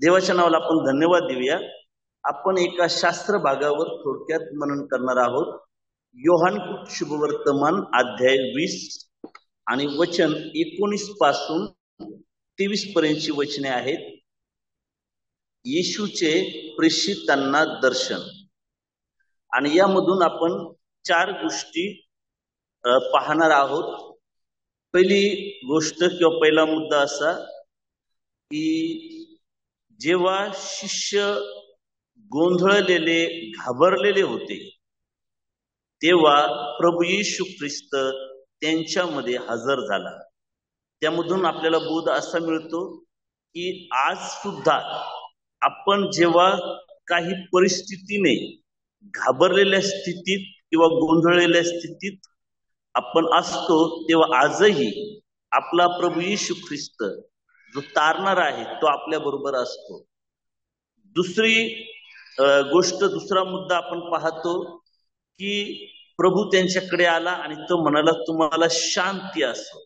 देवाच्या नावाला आपण धन्यवाद देऊया। आपण एका शास्त्र भागावर थोडक्यात मनन करणार आहोत। योहान शुभवर्तमान अध्याय 20 आणि वचन 19 पासून 23 पर्यंतची वचने आहेत। येशूचे प्रेषितांना दर्शन, आणि यामधून आपण 4 गोष्टी पाहणार आहोत। पहिली गोष्ट किंवा पहिला मुद्दा असा की जेव्हा शिष्य गोंधळलेले घाबरलेले होते तेव्हा प्रभू येशू ख्रिस्त त्यांच्यामध्ये हजर झाला। त्यामधून आपल्याला बोध असा मिळतो की आज सुद्धा आपण जेव्हा काही परिस्थितीने घाबरलेल्या स्थितीत किंवा गोंधळलेल्या स्थितीत आपण असतो तेव्हा आजही आपला प्रभू येशू ख्रिस्त जो तारणार आहे तो आपल्या बरोबर असतो। दुसरी गोष्ट, दुसरा मुद्दा आपण पाहतो की प्रभू त्यांच्याकडे आला आणि तो म्हणाला तुम्हाला शांती असो।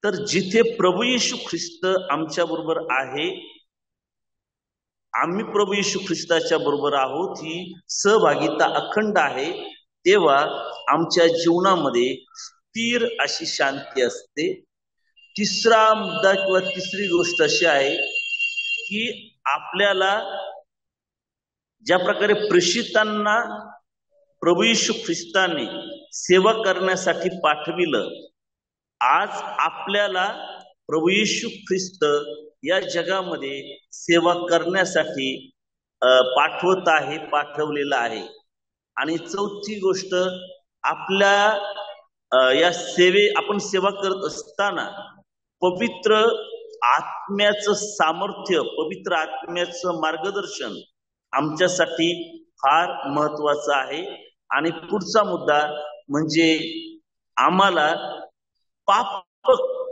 तर जिथे प्रभू येशू ख्रिस्त आमच्या बरोबर आहे, आम्ही प्रभू येशू ख्रिस्ताच्या बरोबर आहोत, ही सहभागिता अखंड आहे, तेव्हा आमच्या जीवनामध्ये स्थिर अशी शांती असते। तिसरा मुद्दा किंवा तिसरी गोष्ट अशी आहे की आपल्याला ज्या प्रकारे प्रेषितांना प्रभू येशू ख्रिस्ताने सेवा करण्यासाठी पाठविलं, आज आपल्याला प्रभू येशू ख्रिस्त या जगामध्ये सेवा करण्यासाठी पाठवत आहे, पाठवलेलं आहे। आणि चौथी गोष्ट, आपल्या या आपण सेवा करत असताना पवित्र आत्म्याचं सामर्थ्य, पवित्र आत्म्याचं मार्गदर्शन आमच्यासाठी फार महत्वाचं आहे। आणि पुढचा मुद्दा म्हणजे आम्हाला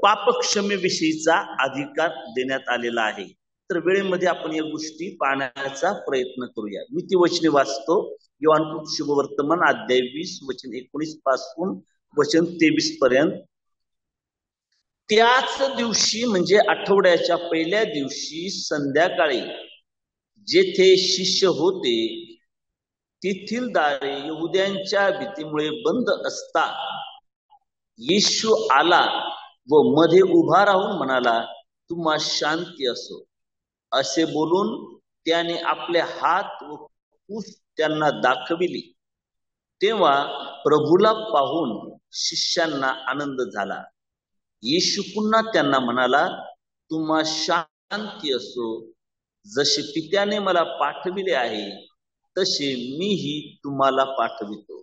पापक्षमेविषयीचा अधिकार देण्यात आलेला आहे। तर वेळेमध्ये आपण या गोष्टी पाहण्याचा प्रयत्न करूया। मी ती वचने वाचतो। योहान शुभवर्तमान अध्याय 20 वचन 19 पासून वचन 23 पर्यंत। त्याच दिवशी म्हणजे आठवड्याच्या पहिल्या दिवशी संध्याकाळी जेथे शिष्य होते तेथील दारे यहुद्यांच्या भीतीमुळे बंद असता येशू आला व मध्ये उभा राहून म्हणाला तुम्हा शांती असो। असे बोलून त्याने आपले हात व कूस त्यांना दाखविली। तेव्हा प्रभूला पाहून शिष्यांना आनंद झाला। येशू पुन्हा त्यांना म्हणाला तुम्हा शांती असो। जसे पित्याने मला पाठविले आहे तसे मीही तुम्हाला पाठवितो।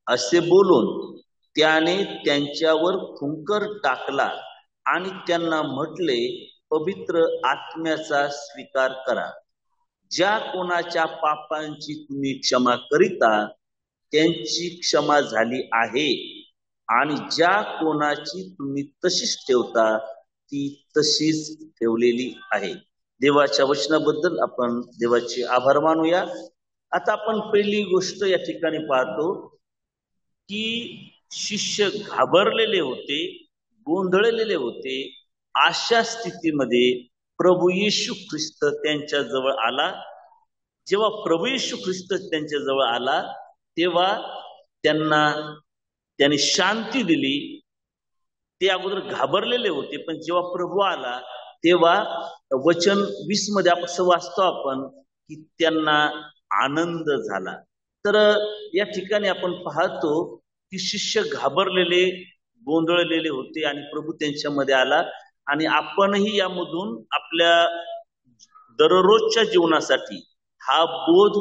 असे बोलून त्याने त्यांच्यावर फुंकर टाकला आणि त्यांना म्हटले पवित्र आत्म्याचा स्वीकार करा। ज्या कोणाच्या पापांची तुम्ही क्षमा करिता त्यांची क्षमा झाली आहे, आणि ज्या कोणाची तुम्ही तशीच ठेवता ती तशीच ठेवलेली आहे। देवाच्या वचनाबद्दल आपण देवाचे आभार मानूया। आता आपण पहिली गोष्ट या ठिकाणी पाहतो की शिष्य घाबरलेले होते, गोंधळलेले होते। अशा स्थितीमध्ये प्रभू येशू ख्रिस्त त्यांच्या जवळ आला। जेव्हा प्रभू येशू ख्रिस्त त्यांच्या जवळ आला तेव्हा त्याने शांती दिली। ते अगोदर घाबरलेले होते, पण जेव्हा प्रभू आला तेव्हा वचन 20 मध्ये आपण वाचतो आपण की त्यांना आनंद झाला। तर या ठिकाणी आपण पाहतो की शिष्य घाबरलेले, गोंधळलेले होते आणि प्रभू त्यांच्यामध्ये आला। आणि आपणही यामधून आपल्या दररोजच्या जीवनासाठी हा बोध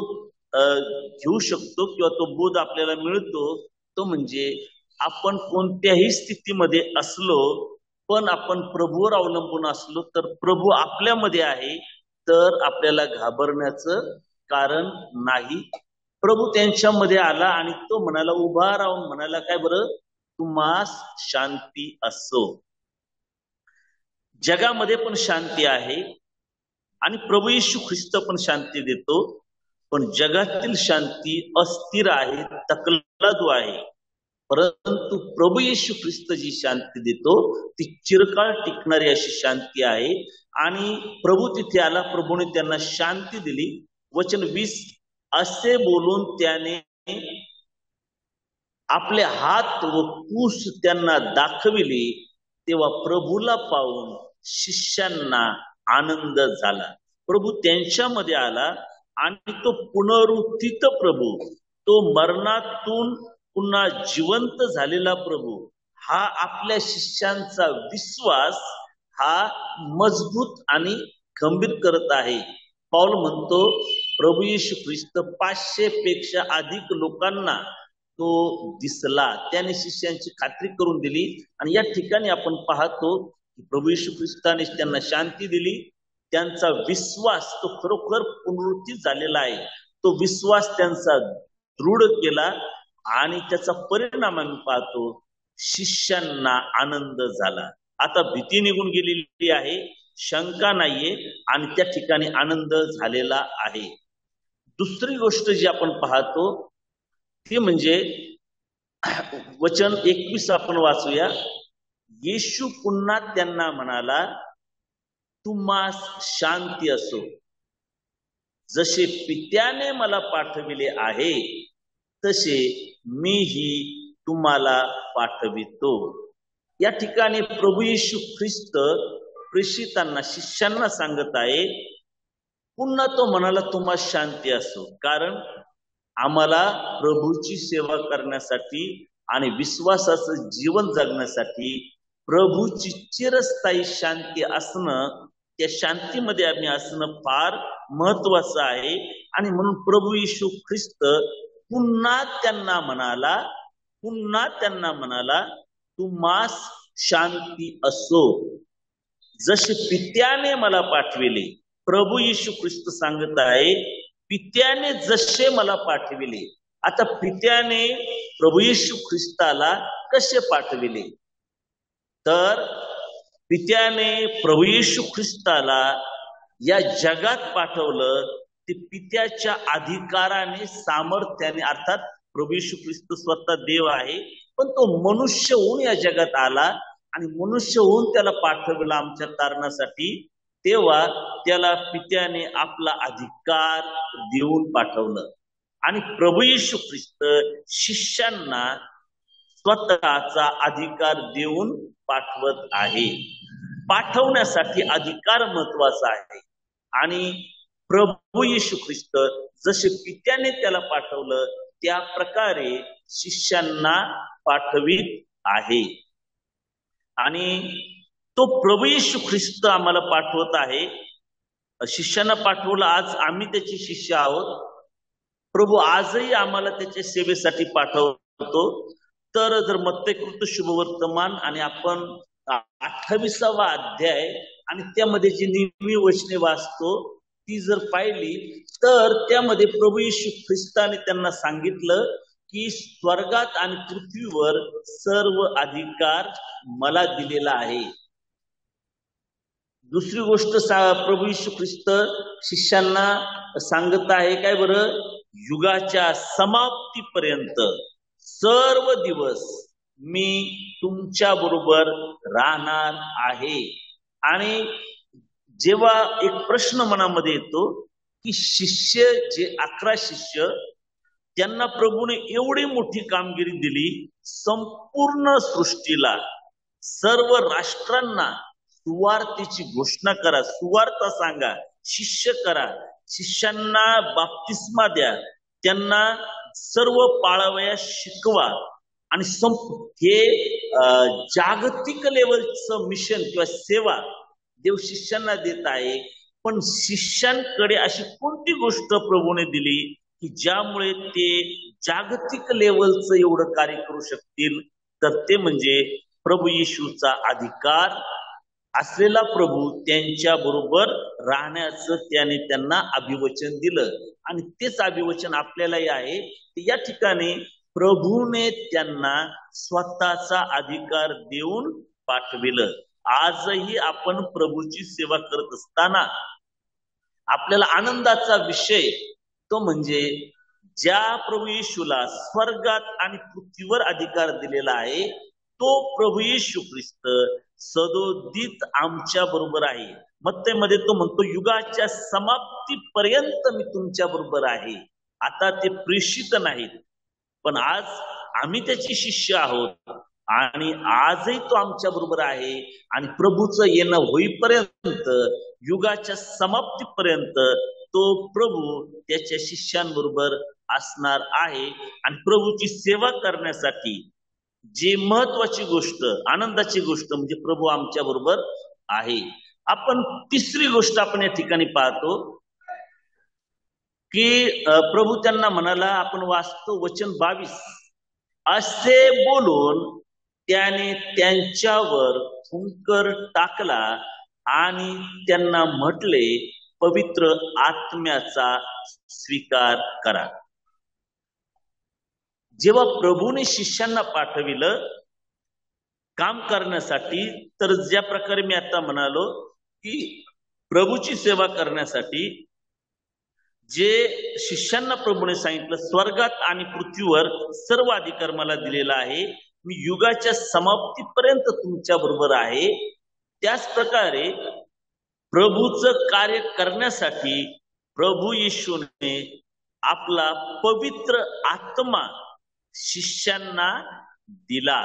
घेऊ शकतो किंवा तो बोध आपल्याला मिळतो। तो म्हणजे आपण कोणत्याही स्थितीमध्ये असलो पण आपण प्रभूवर अवलंबून असलो तर प्रभू आपल्यामध्ये आहे, तर आपल्याला घाबरण्याचं कारण नाही। प्रभू त्यांच्यामध्ये आला आणि तो म्हणाला, उभा राहून म्हणाला काय बरं, तुम्हास शांती असो। जगामध्ये पण शांती आहे आणि प्रभू येशू ख्रिस्त पण शांती देतो, पण जगातील शांती अस्थिर आहे, तकलादू आहे। परंतु प्रभू येशू ख्रिस्त जी शांती देतो ती चिरकाळ टिकणारी अशी शांती आहे. आणि प्रभू तिथे आला, प्रभूने त्यांना शांती दिली. वचन 20, असे बोलून त्याने आपले हात व कूस त्यांना दाखविले. तेव्हा प्रभूला पाहून शिष्यांना आनंद झाला. प्रभू त्यांच्यामध्ये आला आणि तो पुनरुत्थित प्रभू, तो मरणातून पुन्हा जिवंत झालेला प्रभू, हा आपल्या शिष्यांचा विश्वास हा मजबूत आणि खंबीर करत आहे. पौल म्हणतो प्रभू येशू ख्रिस्त 500 पेक्षा अधिक लोकांना तो दिसला, त्याने शिष्यांची खात्री करून दिली. आणि या ठिकाणी आपण पाहतो की प्रभू येशू ख्रिस्ताने त्यांना शांती दिली. त्यांचा विश्वास तो खरोखर पुनरुत्थित झालेला आहे. तो विश्वास त्यांचा दृढ केला आणि त्याचा परिणाम आम्ही पाहतो, शिष्यांना आनंद झाला. आता भीती निघून गेलेली आहे, शंका नाहीये आणि त्या ठिकाणी आनंद झालेला आहे. दुसरी गोष्ट जी आपण पाहतो ते म्हणजे वचन 21 आपण वाचूया. येशू पुन्हा त्यांना म्हणाला, तुम्हास शांती असो. जसे पित्याने मला पाठविले आहे तसे मीही तुम्हाला पाठवितो. या ठिकाणी प्रभू येशू ख्रिस्त प्रेषितांना, शिष्यांना सांगत आहे, पुन्हा तो म्हणाला तुम्हाला शांती असो. कारण आम्हाला प्रभूची सेवा करण्यासाठी आणि विश्वासाचं जीवन जगण्यासाठी प्रभूची चिरस्थायी शांती असणं, त्या शांतीमध्ये आम्ही असणं फार महत्वाचं आहे. आणि म्हणून प्रभू येशू ख्रिस्त पुन्हा त्यांना म्हणाला तुम्हास शांती असो. जसे पित्याने मला पाठविले. प्रभू येशू ख्रिस्त सांगत आहे, पित्याने जसे मला पाठविले. आता पित्याने प्रभू येशू ख्रिस्ताला कसे पाठविले? तर पित्याने प्रभू येशू ख्रिस्ताला या जगात पाठवलं ते पित्याच्या अधिकाराने, सामर्थ्याने. अर्थात प्रभू येशू ख्रिस्त स्वतः देव आहे, पण तो मनुष्य होऊन या जगात आला आणि मनुष्य होऊन त्याला पाठवलं आमच्या तारणासाठी. तेव्हा त्याला पित्याने आपला अधिकार देऊन पाठवलं. आणि प्रभू येशू ख्रिस्त शिष्यांना स्वतःचा अधिकार देऊन पाठवत आहे. पाठवण्यासाठी अधिकार महत्वाचा आहे. आणि प्रभू येशू ख्रिस्त जसे पित्याने त्याला पाठवलं त्या प्रकारे शिष्यांना पाठवित आहे. आणि तो प्रभू येशू ख्रिस्त आम्हाला पाठवत आहे, शिष्यांना पाठवलं. आज आम्ही त्याचे शिष्य आहोत. प्रभू आजही आम्हाला त्याच्या सेवेसाठी पाठवतो. तर जर मत्तेकृत शुभवर्तमान आणि आपण 28वा अध्याय आणि त्यामध्ये जी नेहमी वचने वाचतो ती जर पाहिली तर त्यामध्ये प्रभू येशू ख्रिस्ताने त्यांना सांगितलं की स्वर्गात आणि पृथ्वीवर सर्व अधिकार मला दिलेला आहे. दुसरी गोष्ट प्रभू येशू ख्रिस्त शिष्यांना सांगत आहे काय बरं? युगाच्या समाप्तीपर्यंत सर्व दिवस मी तुमच्या बरोबर राहणार आहे. आणि जेव्हा एक प्रश्न मनामध्ये येतो की शिष्य, जे 11 शिष्य, त्यांना प्रभूने एवढी मोठी कामगिरी दिली, संपूर्ण सृष्टीला, सर्व राष्ट्रांना सुवार्तेची घोषणा करा, सुवार्ता सांगा, शिष्य करा, शिष्यांना बाप्तिस्मा द्या, त्यांना सर्व पाळावया शिकवा. आणि हे जागतिक लेवलचं मिशन किंवा सेवा देव शिष्यांना देत आहे. पण शिष्यांकडे अशी कोणती गोष्ट प्रभूने दिली की ज्यामुळे ते जागतिक लेवलचं एवढं कार्य करू शकतील? तर ते म्हणजे प्रभू येशूचा अधिकार असलेला प्रभू त्यांच्या बरोबर राहण्याचं त्याने त्यांना अभिवचन दिलं. आणि तेच अभिवचन आपल्यालाही आहे. या ठिकाणी प्रभूने त्यांना स्वतःचा अधिकार देऊन पाठविलं. आजही आपण प्रभूची सेवा करत असताना आपल्याला आनंदाचा विषय तो म्हणजे ज्या प्रभू येशूला स्वर्गात आणि पृथ्वीवर अधिकार दिलेला आहे तो प्रभू येशू ख्रिस्त सदोदित आमच्या बरोबर आहे. मत्तेमध्ये तो म्हणतो युगाच्या समाप्तीपर्यंत मी तुमच्या बरोबर आहे. आता ते प्रेषित नाहीत पण आज आम्ही त्याची शिष्य आहोत आणि आजही तो आमच्या बरोबर आहे आणि प्रभूचं येणं होईपर्यंत युगाच्या समाप्तीपर्यंत तो प्रभू त्याच्या शिष्यांबरोबर असणार आहे. आणि प्रभूची सेवा करण्यासाठी जी महत्वाची गोष्ट आनंदाची गोष्ट म्हणजे प्रभू आमच्या बरोबर आहे. आपण तिसरी गोष्ट आपण या ठिकाणी पाहतो की प्रभू त्यांना म्हणाला, आपण वाचतो वचन 22, असे बोलून त्याने त्यांच्यावर फुंकर टाकला आणि त्यांना म्हटले, पवित्र आत्म्याचा स्वीकार करा. जेव्हा प्रभूने शिष्यांना पाठविलं काम करण्यासाठी, तर ज्या प्रकारे मी आता म्हणालो की प्रभूची सेवा करण्यासाठी जे शिष्यांना प्रभूने सांगितलं, स्वर्गात आणि पृथ्वीवर सर्व अधिकार मला दिलेला आहे, मी युगाच्या समाप्तीपर्यंत तुमच्या बरोबर आहे. त्याच प्रकारे प्रभूचं कार्य करण्यासाठी प्रभू येशूने आपला पवित्र आत्मा शिष्यांना दिला.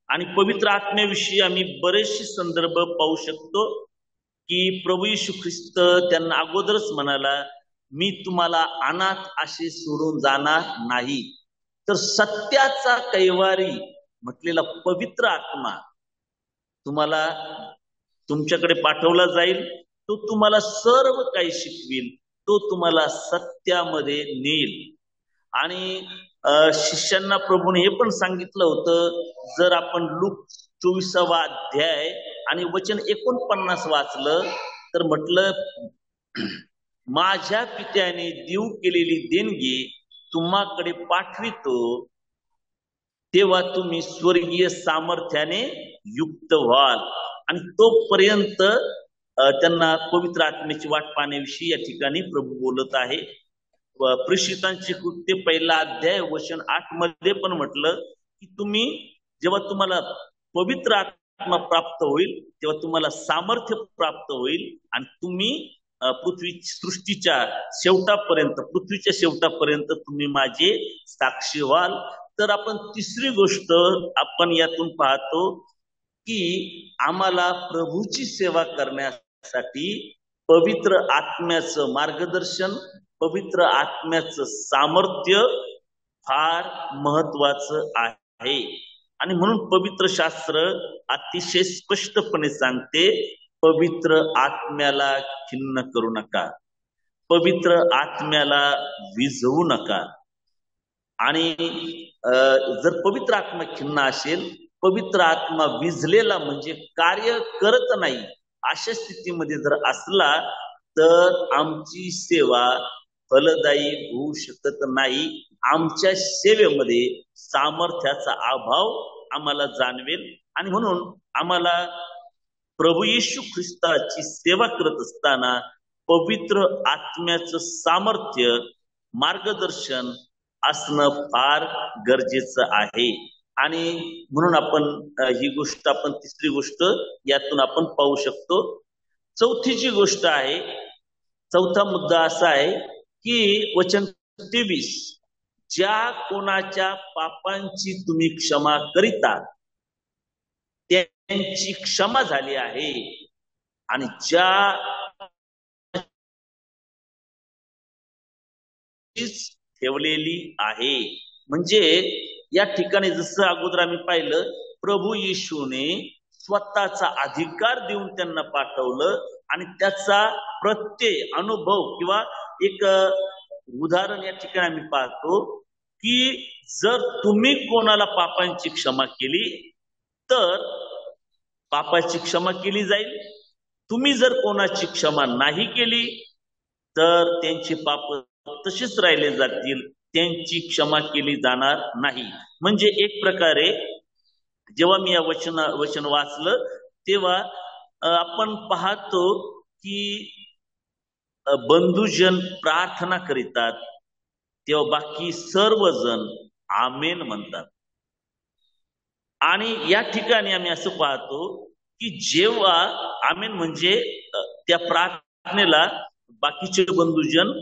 आणि पवित्र आत्म्याविषयी आम्ही बरेचसे संदर्भ पाहू शकतो की प्रभू येशू ख्रिस्त त्यांना अगोदरच म्हणाला, मी तुम्हाला अनाथ असे सोडून जाणार नाही, तर सत्याचा कैवारी म्हटलेला पवित्र आत्मा तुम्हाला तुमच्याकडे पाठवला जाईल. तो तुम्हाला सर्व काही शिकविल, तो तुम्हाला सत्यामध्ये नेईल. आणि शिष्यांना प्रभूने हे पण सांगितलं होतं, जर आपण लूक 24वा अध्याय आणि वचन 49 वाचलं तर म्हटलं, माझ्या पित्याने देऊ केलेली देणगी तुम्हाकडे पाठवितो, तेव्हा तुम्ही स्वर्गीय सामर्थ्याने युक्त व्हाल. आणि तोपर्यंत त्यांना पवित्र आत्म्याची वाट पाहण्याविषयी या ठिकाणी प्रभू बोलत आहे. प्रेषितांची कृत्य 1 अध्याय वचन 8 मध्ये पण म्हटलं की तुम्ही जेव्हा तुम्हाला पवित्र आत्मा प्राप्त होईल तेव्हा तुम्हाला सामर्थ्य प्राप्त होईल आणि तुम्ही पृथ्वीच्या शेवटापर्यंत तुम्ही माझे साक्षी व्हाल. तर आपण तिसरी गोष्ट आपण यातून पाहतो की आम्हाला प्रभूची सेवा करण्यासाठी पवित्र आत्म्याचं मार्गदर्शन, पवित्र आत्म्याचं सामर्थ्य फार महत्वाचं आहे. आणि म्हणून पवित्र शास्त्र अतिशय स्पष्टपणे सांगते, पवित्र आत्म्याला खिन्न करू नका, पवित्र आत्म्याला विझवू नका. आणि जर पवित्र आत्मा खिन्न असेल, पवित्र आत्मा विझलेला म्हणजे कार्य करत नाही, अशा स्थितीमध्ये जर असला तर आमची सेवा फलदायी होऊ शकत नाही. आमच्या सेवेमध्ये सामर्थ्याचा अभाव आम्हाला जाणवेल. आणि म्हणून आम्हाला प्रभू येशू ख्रिस्ताची सेवा करत असताना पवित्र आत्म्याचं सामर्थ्य, मार्गदर्शन असणं फार गरजेचं आहे. आणि म्हणून आपण ही गोष्ट, आपण तिसरी गोष्ट यातून आपण पाहू शकतो. चौथी जी गोष्ट आहे, चौथा मुद्दा असा आहे की वचन 23, ज्या कोणाच्या पापांची तुम्ही क्षमा करिता त्यांची क्षमा झाली आहे, आणि ज्या ठेवलेली आहे. म्हणजे या ठिकाणी जसं अगोदर आम्ही पाहिलं, प्रभू येशूने स्वतःचा अधिकार देऊन त्यांना पाठवलं आणि त्याचा प्रत्यय अनुभव किंवा एक उदाहरण या ठिकाणी आम्ही पाहतो की जर तुम्ही कोणाला पापांची क्षमा केली तर पापाची क्षमा केली जाईल. तुम्ही जर कोणाची क्षमा नाही केली तर त्यांचे पाप तसेच राहिले जातील, त्यांची क्षमा केली जाणार नाही. म्हणजे एक प्रकारे जेव्हा मी या वचन वाचलं तेव्हा आपण पाहतो की बंधुजन प्रार्थना करीतात, तेव्हा बाकी सर्वजण आमेन म्हणतात. आणि या ठिकाणी आम्ही असं पाहतो की जेव्हा आमेन म्हणजे त्या प्रार्थनेला बाकीचे बंधूजन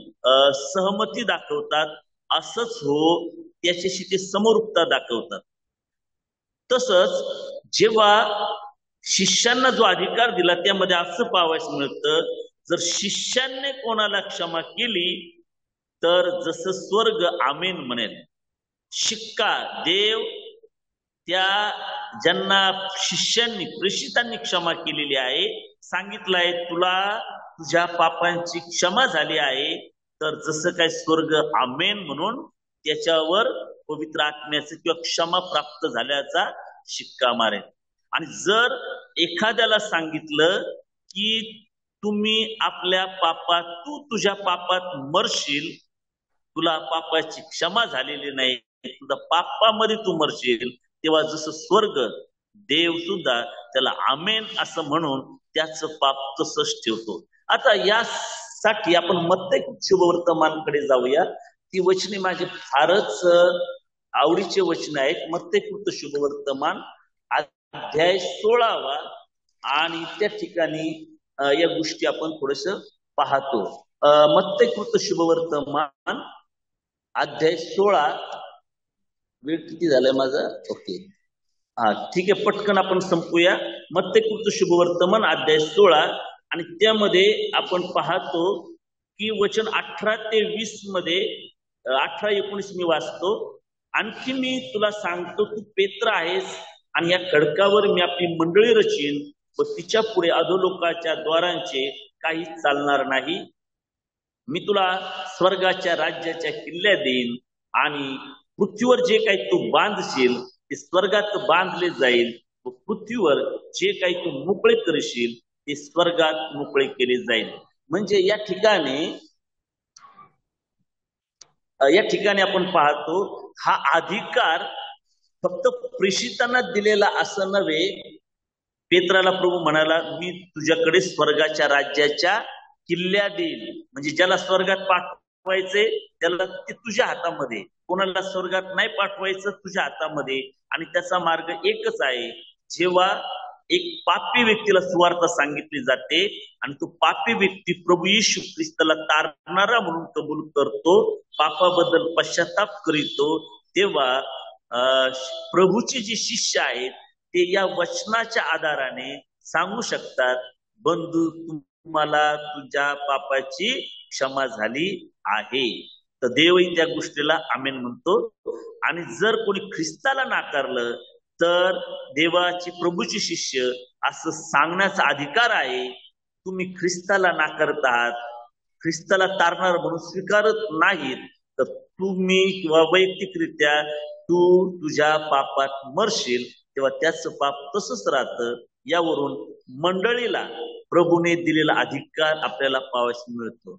सहमती दाखवतात, असंच हो, त्याच्याशी ते समरूपता दाखवतात. तसंच जेव्हा शिष्यांना जो अधिकार दिला त्यामध्ये असं पाहावयास मिळतं, जर शिष्यांनी कोणाला क्षमा केली तर जसं स्वर्ग आमेन म्हणेल. शिक्का देव त्या ज्यांना शिष्यांनी प्रेषितांनी क्षमा केलेली आहे सांगितलं आहे, तुला तुझ्या पापांची क्षमा झाली आहे, तर जसं काय स्वर्ग आमेन म्हणून त्याच्यावर पवित्र आत्म्याचं किंवा क्षमा प्राप्त झाल्याचा शिक्का मारेल. आणि जर एखाद्याला सांगितलं की तुम्ही आपल्या पापात, तू तुझ्या पापात मरशील, तुला पापाची क्षमा झालेली नाही, तुझा पापामध्ये तू मरशील, तेव्हा जसं स्वर्ग देव सुद्धा त्याला आमेन असं म्हणून त्याचं पाप तसंच ठेवतो. आता यासाठी आपण मत्ते शुभवर्तमानकडे जाऊया. ती वचने माझे फारच आवडीचे वचन आहेत. मत्तेकृत शुभवर्तमान अध्याय 16 आणि त्या ठिकाणी या गोष्टी आपण थोडस पाहतो. मत्तेकृत शुभवर्तमान अध्याय 16. वेळ किती झालाय माझा? ओके, हा ठीक आहे, पटकन आपण संपूया. मत्तेकृत शुभवर्तमान अध्याय 16 आणि त्यामध्ये आपण पाहतो की वचन 18 ते 20 मध्ये 18-19 मी वाचतो. आणखी मी तुला सांगतो, तू पेत्र आहेस आणि या खडकावर मी आपली मंडळी रचीन व तिच्या पुढे अधोलोकाच्या द्वारांचे काही चालणार नाही. मी तुला स्वर्गाच्या राज्याच्या किल्ल्या देईन आणि पृथ्वीवर जे काही तू बांधशील ते स्वर्गात बांधले जाईल व पृथ्वीवर जे काही तू मोकळे करशील ते स्वर्गात मोकळे केले जाईल. म्हणजे या ठिकाणी आपण पाहतो हा अधिकार फक्त प्रेषितांना दिलेला असं नव्हे. पेत्राला प्रभू म्हणाला, मी तुझ्याकडे स्वर्गाच्या राज्याच्या किल्ल्या देईल. म्हणजे ज्याला स्वर्गात पाठवायचे त्याला ते तुझ्या हातामध्ये, कोणाला स्वर्गात नाही पाठवायचं तुझ्या हातामध्ये. आणि त्याचा मार्ग एकच आहे. जेव्हा एक पापी व्यक्तीला सुवार्ता सांगितली जाते आणि तो पापी व्यक्ती प्रभू येशू ख्रिस्ताला तारणारा म्हणून कबूल करतो, पापाबद्दल पश्चाताप करीतो, तेव्हा प्रभूचे जे शिष्य आहेत ते या वचनाच्या आधाराने सांगू शकतात, बंधू तुम्हाला तुझ्या पापाची क्षमा झाली आहे. तर देवही त्या गोष्टीला आमेन म्हणतो. आणि जर कोणी ख्रिस्ताला नाकारलं तर देवाची प्रभूची शिष्य असं सांगण्याचा अधिकार आहे, तुम्ही ख्रिस्ताला नाकारत आहात, ख्रिस्ताला तारणार म्हणून स्वीकारत नाहीत, तर तुम्ही किंवा वैयक्तिकरित्या तू तुझ्या पापात मरशील, तेव्हा त्याचं पाप तसंच राहतं. यावरून मंडळीला प्रभूने दिलेला अधिकार आपल्याला पाहावयास मिळतो.